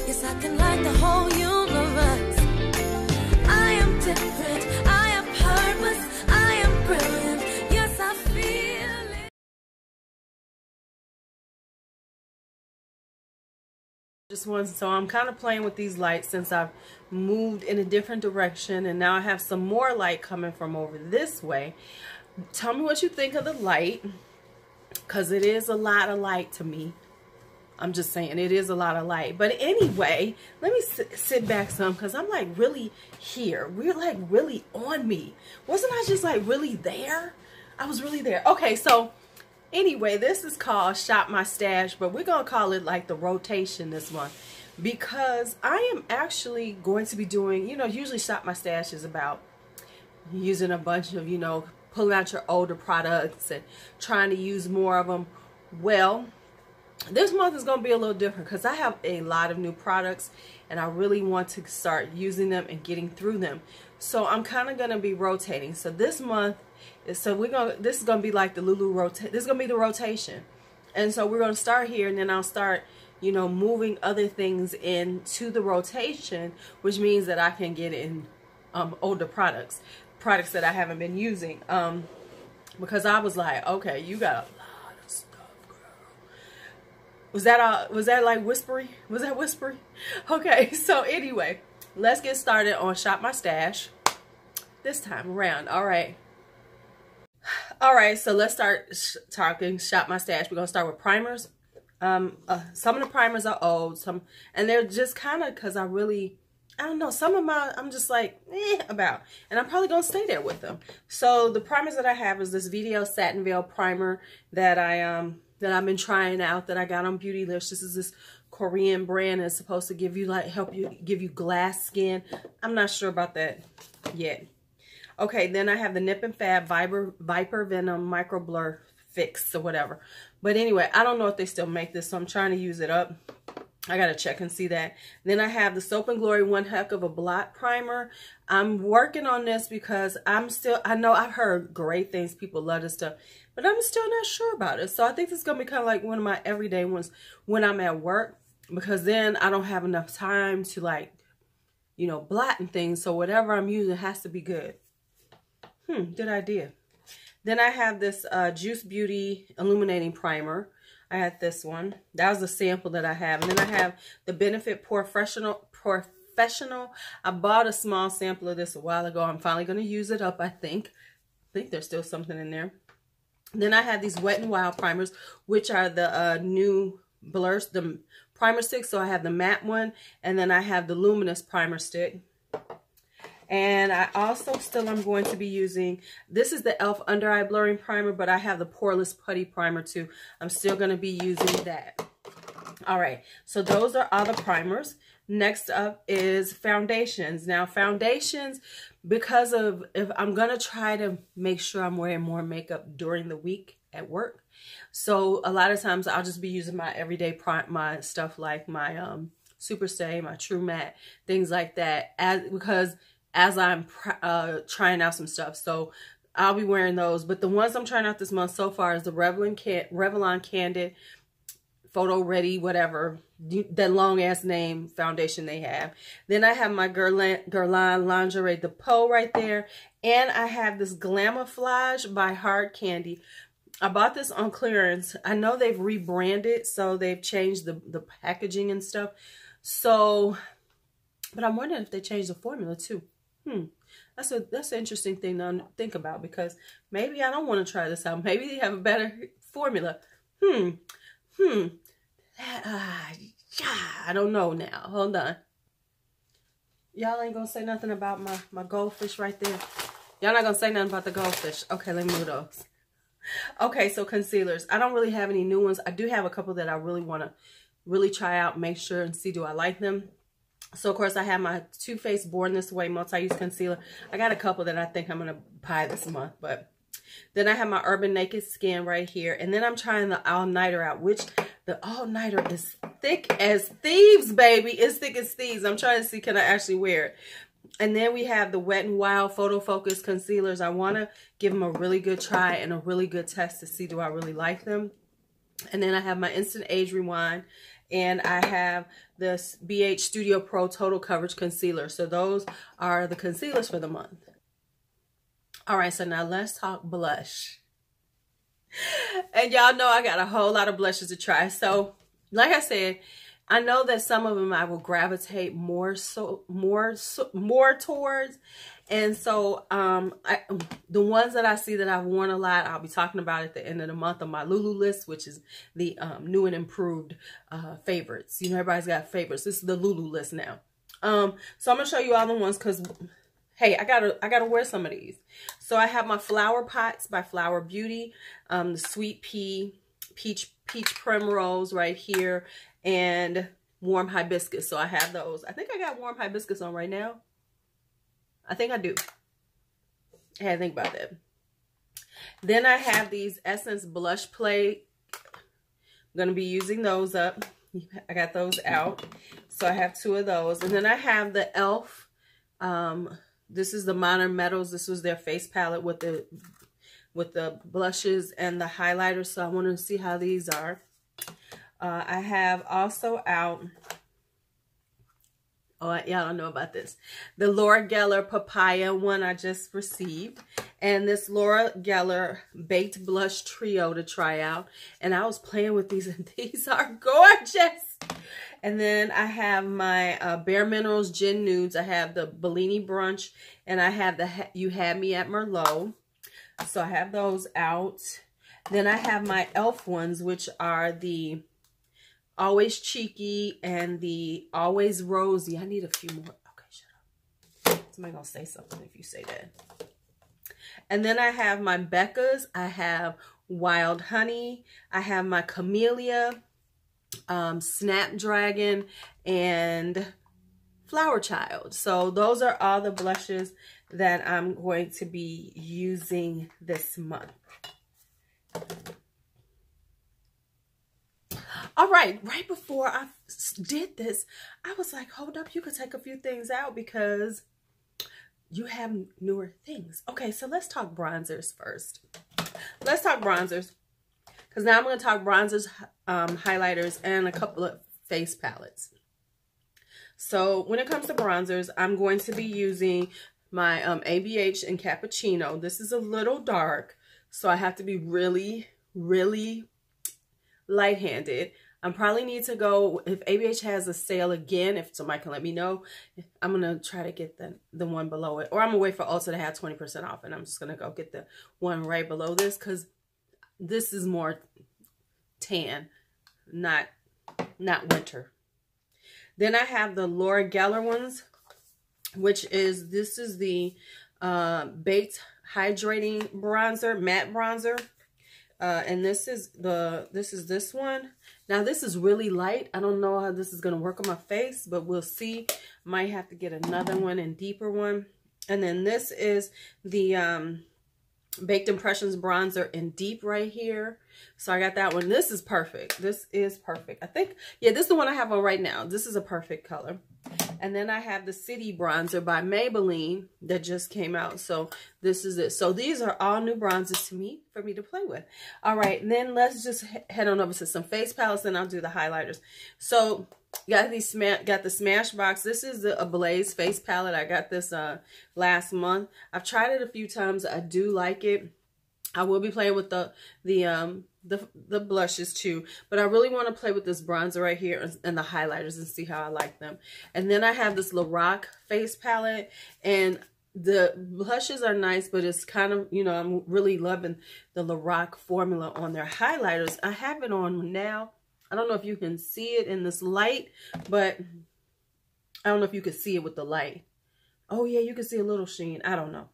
Yes, I can light the whole universe. I am different, I have purpose, I am brilliant. Yes, I feel it. So I'm kind of playing with these lights since I've moved in a different direction, and now I have some more light coming from over this way. Tell me what you think of the light, because it is a lot of light to me. I'm just saying, it is a lot of light. But anyway, let me sit back some, because I'm like really here. We're like really on me. Wasn't I just like really there? I was really there. Okay, so anyway, this is called Shop My Stash, but we're going to call it like the rotation this month, because I am actually going to be doing, you know, usually Shop My Stash is about using a bunch of, you know, pulling out your older products and trying to use more of them. Well, this month is going to be a little different because I have a lot of new products and I really want to start using them and getting through them. So I'm kind of going to be rotating. So this month, this is going to be like the Lulu rotate. This is going to be the rotation. And so we're going to start here, and then I'll start, you know, moving other things into the rotation, which means that I can get in older products that I haven't been using. Because I was like, okay, you got a lot of stuff, girl. Was that like whispery? Was that whispery? Okay, so anyway, let's get started on Shop My Stash this time around. All right, so let's start talking Shop My Stash. We're gonna start with primers. Some of the primers are old, and they're just kind of, because I don't know, some of mine I'm just like about, and I'm probably gonna stay there with them. So the primers that I have is this VDL Satin Veil primer that I've been trying out, that I got on Beautylish. This is this Korean brand that's supposed to give you give you glass skin. I'm not sure about that yet. Okay, then I have the Nip and Fab Viper Venom Micro Blur Fix or whatever. But anyway, I don't know if they still make this, so I'm trying to use it up. I gotta check and see that. Then I have the Soap and Glory One Heck of a Blot Primer. I'm working on this because I know I've heard great things. People love this stuff, but I'm still not sure about it. So I think this is gonna be kind of like one of my everyday ones when I'm at work, because then I don't have enough time to, like, you know, blot and things. So whatever I'm using has to be good. Good idea. Then I have this Juice Beauty Illuminating Primer. I had this one. That was the sample that I have. And then I have the Benefit Professional. I bought a small sample of this a while ago. I'm finally going to use it up, I think. I think there's still something in there. Then I have these Wet n Wild primers, which are the new blurs, the primer sticks. So I have the matte one, and then I have the luminous primer stick. And I also I'm going to be using, this is the e.l.f. Under Eye Blurring Primer, but I have the Poreless Putty Primer too. I'm still going to be using that. All right, so those are all the primers. Next up is foundations. Now foundations, because of, if I'm going to try to make sure I'm wearing more makeup during the week at work. So a lot of times I'll just be using my everyday my stuff, like my Superstay, my True Matte, things like that, because as I'm trying out some stuff. So I'll be wearing those. But the ones I'm trying out this month so far is the Revlon Candid Photo Ready, whatever, that long ass name foundation they have. Then I have my Guerlain Lingerie Depot right there. And I have this Glamouflage by Hard Candy. I bought this on clearance. I know they've rebranded, so they've changed the packaging and stuff. So, but I'm wondering if they changed the formula too. That's an interesting thing to think about, because maybe I don't want to try this out. Maybe they have a better formula. I don't know now. Hold on. Y'all ain't gonna say nothing about my goldfish right there. Y'all not gonna say nothing about the goldfish. Okay, let me move those. Okay, so concealers. I don't really have any new ones. I do have a couple that I really want to try out, make sure and see, do I like them. So, of course, I have my Too Faced Born This Way Multi-Use Concealer. I got a couple that I think I'm going to buy this month. But then I have my Urban Naked Skin right here. And then I'm trying the All Nighter out, which the All Nighter is thick as thieves, baby. It's thick as thieves. I'm trying to see, can I actually wear it? And then we have the Wet n Wild Photo Focus Concealers. I want to give them a really good try and a really good test to see, do I really like them? And then I have my Instant Age Rewind. And I have this BH Studio Pro Total Coverage Concealer. So those are the concealers for the month. All right, so now let's talk blush. And y'all know I got a whole lot of blushes to try. So like I said, I know that some of them I will gravitate more towards. And so the ones that I see that I've worn a lot, I'll be talking about at the end of the month on my Lulu list, which is the new and improved favorites. You know, everybody's got favorites. This is the Lulu list now. So I'm gonna show you all the ones because, hey, I gotta wear some of these. So I have my Flower Pots by Flower Beauty, the Sweet Pea, Peach Primrose right here, and Warm Hibiscus. So I have those. I think I got Warm Hibiscus on right now. I think I do. I had to think about that. Then I have these Essence Blush Play. I'm going to be using those up. I got those out. So I have 2 of those. And then I have the e.l.f. This is the Modern Metals. This was their face palette with the blushes and the highlighters. So I want to see how these are. I have also out, oh, y'all don't know about this, the Laura Geller Papaya one I just received, and this Laura Geller Baked Blush Trio to try out. And I was playing with these, and these are gorgeous. And then I have my Bare Minerals Gin Nudes. I have the Bellini Brunch, and I have the You Had Me at Merlot. So I have those out. Then I have my e.l.f. ones, which are the Always Cheeky and the Always Rosy. I need a few more. Okay, shut up. Somebody gonna say something if you say that. And then I have my Becca's. I have Wild Honey. I have my Camellia, Snapdragon, and Flower Child. So those are all the blushes that I'm going to be using this month. All right before I did this, I was like, hold up, you could take a few things out because you have newer things. Okay, so let's talk bronzers first. Let's talk bronzers, because now I'm going to talk bronzers, highlighters, and a couple of face palettes. So when it comes to bronzers, I'm going to be using my ABH in Cappuccino. This is a little dark, so I have to be really, really light-handed. I probably need to go, if ABH has a sale again, if somebody can let me know, I'm going to try to get the one below it. Or I'm going to wait for Ulta to have 20% off, and I'm just going to go get the one right below this, because this is more tan, not winter. Then I have the Laura Geller ones, which is, this is the Baked Hydrating Bronzer, Matte Bronzer. And this is this one. Now this is really light. I don't know how this is going to work on my face, but we'll see. Might have to get another one and deeper one. And then this is the Baked Impressions Bronzer in Deep right here. So I got that one. This is perfect. This is perfect. I think, yeah, this is the one I have on right now. This is a perfect color. And then I have the City Bronzer by Maybelline that just came out. So this is it. So these are all new bronzers to me, for me to play with. All right, and then let's just head on over to some face palettes, and I'll do the highlighters. So got the Smashbox. This is the Ablaze face palette. I got this last month. I've tried it a few times. I do like it. I will be playing with the blushes too, but I really want to play with this bronzer right here and the highlighters and see how I like them. And then I have this Lorac face palette, and the blushes are nice, but it's kind of, you know, I'm really loving the Lorac formula on their highlighters. I have it on now. I don't know if you can see it in this light, but I don't know if you can see it with the light. Oh yeah, you can see a little sheen. I don't know.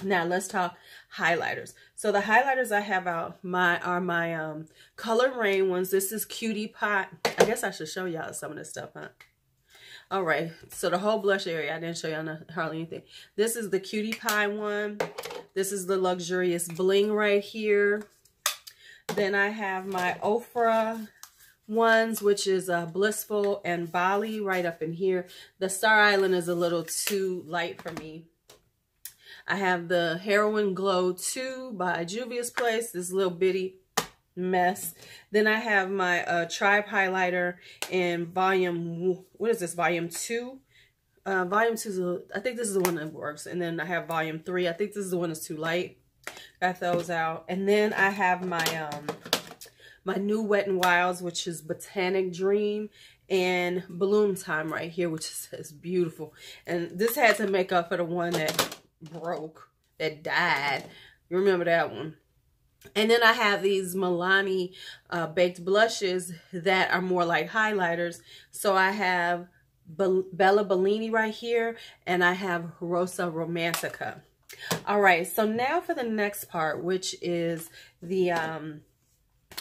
Now let's talk highlighters. So the highlighters I have out are my Color Rain ones. This is Cutie Pot. I guess I should show y'all some of this stuff, huh? All right. So the whole blush area, I didn't show y'all hardly anything. This is the Cutie Pie one. This is the Luxurious Bling right here. Then I have my Ofra ones, which is Blissful and Bali right up in here. The Star Island is a little too light for me. I have the Heroin Glow 2 by Juvia's Place, this little bitty. mess. Then I have my Tribe highlighter in volume, what is this, volume 2? Volume 2 is, I think this is the one that works. And then I have volume 3. I think this is the one that's too light. Got those out. And then I have my my new Wet n Wilds, which is Botanic Dream and Balloon Time right here, which is beautiful. And this had to make up for the one that broke, that died. You remember that one? And then I have these Milani baked blushes that are more like highlighters. So I have Bella Bellini right here, and I have Rosa Romantica. All right, so now for the next part, which is the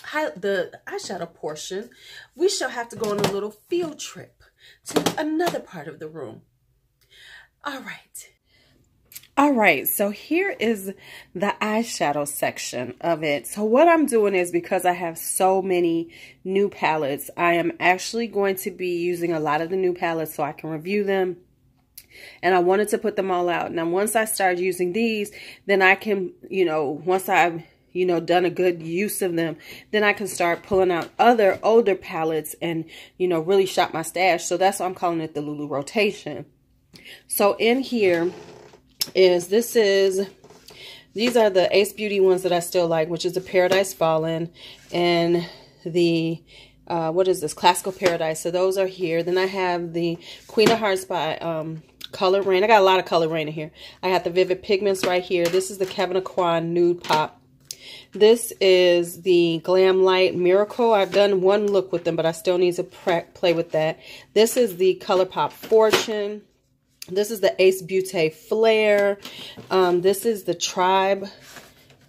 eyeshadow portion. We shall have to go on a little field trip to another part of the room. All right, so here is the eyeshadow section of it. So what I'm doing is, because I have so many new palettes, I am actually going to be using a lot of the new palettes so I can review them. And I wanted to put them all out. Now, once I start using these, then I can, once I've, done a good use of them, then I can start pulling out other older palettes and, really shop my stash. So that's why I'm calling it the Lulu rotation. So in here is, these are the Ace Beauty ones that I still like, which is the Paradise Fallen and the, what is this? Classical Paradise. So those are here. Then I have the Queen of Hearts by Color Rain. I got a lot of Color Rain in here. I got the Vivid Pigments right here. This is the Kevin Aquan Nude Pop. This is the Glam Light Miracle. I've done one look with them, but I still need to play with that. This is the ColourPop Fortune. This is the Ace Beauty Flare. This is the Tribe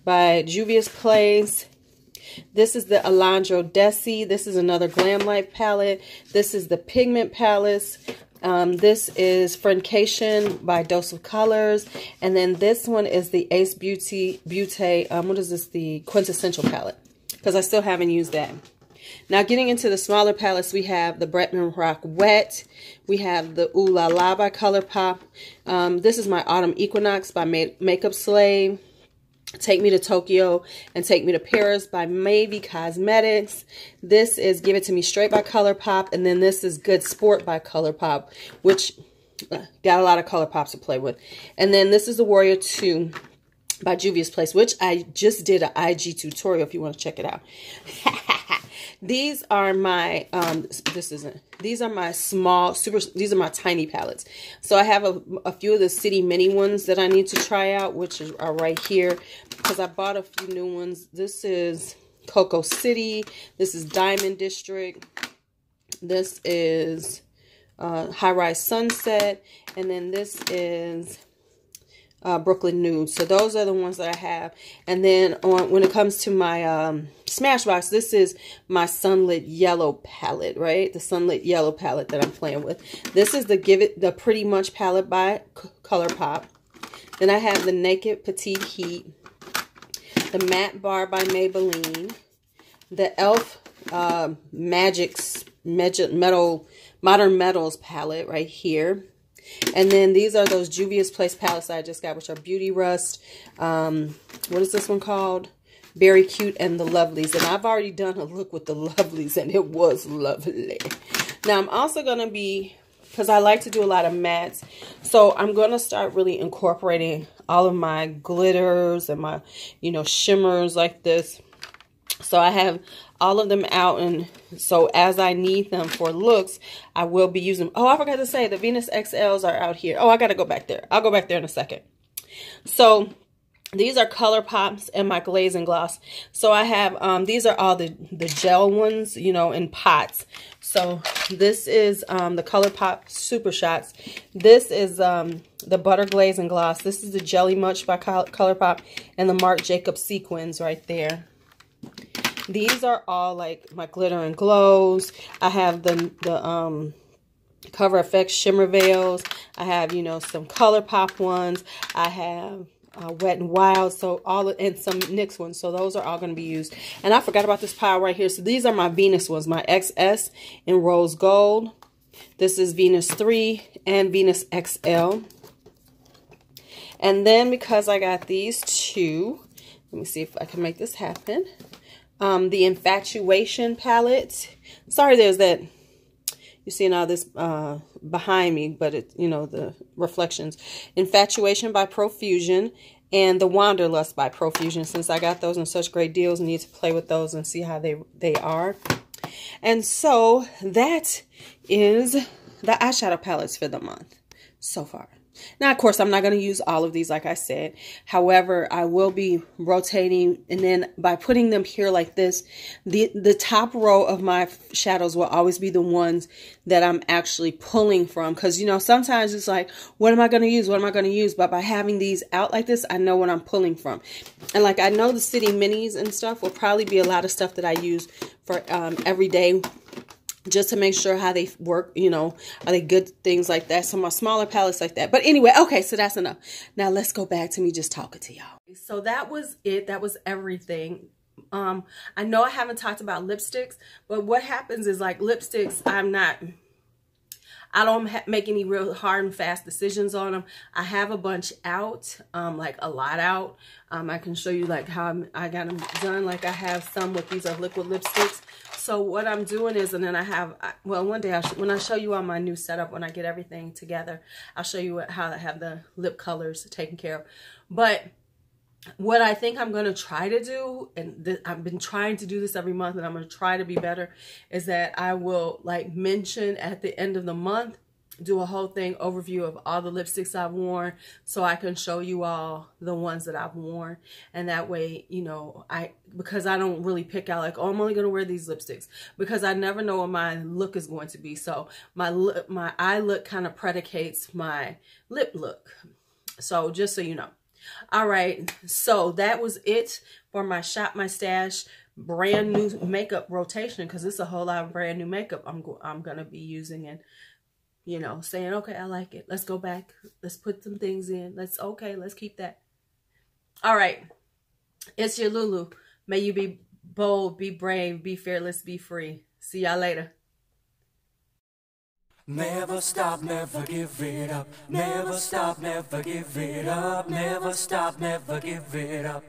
by Juvia's Place. This is the Alejandro Desi. This is another Glam Light palette. This is the Pigment Palace. This is Friendcation by Dose of Colors. And then this one is the Ace Beauty, what is this? The Quintessential palette. Because I still haven't used that. Now, getting into the smaller palettes, we have the Bretman Rock Wet. We have the Ooh La La by ColourPop. This is my Autumn Equinox by Makeup Slave. Take Me to Tokyo and Take Me to Paris by Maybe Cosmetics. This is Give It To Me Straight by ColourPop. And then this is Good Sport by ColourPop, which got a lot of ColourPops to play with. And then this is the Warrior 2 by Juvia's Place, which I just did an IG tutorial if you want to check it out. These are my, these are my small, these are my tiny palettes. So I have a few of the City Mini ones that I need to try out, which are right here, because I bought a few new ones. This is Cocoa City. This is Diamond District. This is High Rise Sunset. And then this is Brooklyn Nude. So those are the ones that I have. And then when it comes to my Smashbox, this is my Sunlit Yellow palette, right? The Sunlit Yellow palette that I'm playing with. This is the Pretty Much palette by ColourPop. Then I have the Naked Petite Heat, the Matte Bar by Maybelline, the e.l.f. Modern Metals palette right here. And then these are those Juvia's Place palettes that I just got, which are Beauty Rust. What is this one called? Very Cute and the Lovelies. And I've already done a look with the Lovelies, and it was lovely. Now, I'm also going to be, because I like to do a lot of mattes, so I'm going to start really incorporating all of my glitters and my, shimmers like this. So I have all of them out, and so as I need them for looks, I will be using them. Oh, I forgot to say, the Venus XLs are out here. Oh, I got to go back there. I'll go back there in a second. So these are ColourPops and my Glaze and Gloss. So I have, these are all the gel ones, in pots. So this is the ColourPop Super Shots. This is the Butter Glaze and Gloss. This is the Jelly Much by ColourPop and the Marc Jacobs Sequins right there. These are all like my Glitter and Glows. I have the Cover FX Shimmer Veils. I have, some ColourPop ones. I have Wet n Wild, so and some NYX ones. So those are all going to be used. And I forgot about this pile right here. So these are my Venus ones, my XS in Rose Gold. This is Venus 3 and Venus XL. And then because I got these two, let me see if I can make this happen. the Infatuation palette. Sorry, there's that, you see all this behind me, but it, you know, the reflections. Infatuation by Profusion and the Wanderlust by Profusion. Since I got those in such great deals, I need to play with those and see how they are. And so that is the eyeshadow palettes for the month so far. Now, of course, I'm not going to use all of these, like I said. However, I will be rotating, and then by putting them here like this, the top row of my shadows will always be the ones that I'm actually pulling from. Because, you know, sometimes it's like, what am I going to use? What am I going to use? But by having these out like this, I know what I'm pulling from. And like, I know the City Minis and stuff will probably be a lot of stuff that I use for every day, just to make sure how they work, you know, are they good, things like that. Some of my smaller palettes like that. But anyway, okay, so that's enough. Now let's go back to me just talking to y'all. So that was it. That was everything. I know I haven't talked about lipsticks, but what happens is, like, lipsticks, I don't make any real hard and fast decisions on them. I have a bunch out, like a lot out. I can show you like how I got them done. Like, I have some with, these are liquid lipsticks. So what I'm doing is, and then I have, well, one day when I show you on my new setup, when I get everything together, I'll show you how I have the lip colors taken care of. But what I think I'm going to try to do, and I've been trying to do this every month, and I'm going to try to be better, is that I will, like, mention at the end of the month, do a whole thing, overview of all the lipsticks I've worn, so I can show you all the ones that I've worn. And that way, you know, because I don't really pick out like, oh, I'm only going to wear these lipsticks, because I never know what my look is going to be. So my eye look kind of predicates my lip look. So just so you know. All right, so that was it for my Shop My Stash brand new makeup rotation, because it's a whole lot of brand new makeup I'm going to be using, and, you know, saying, okay, I like it. Let's go back. Let's put some things in. Let's keep that. All right. It's your Lulu. May you be bold, be brave, be fearless, be free. See y'all later. Never stop, never give it up. Never stop, never give it up. Never stop, never give it up.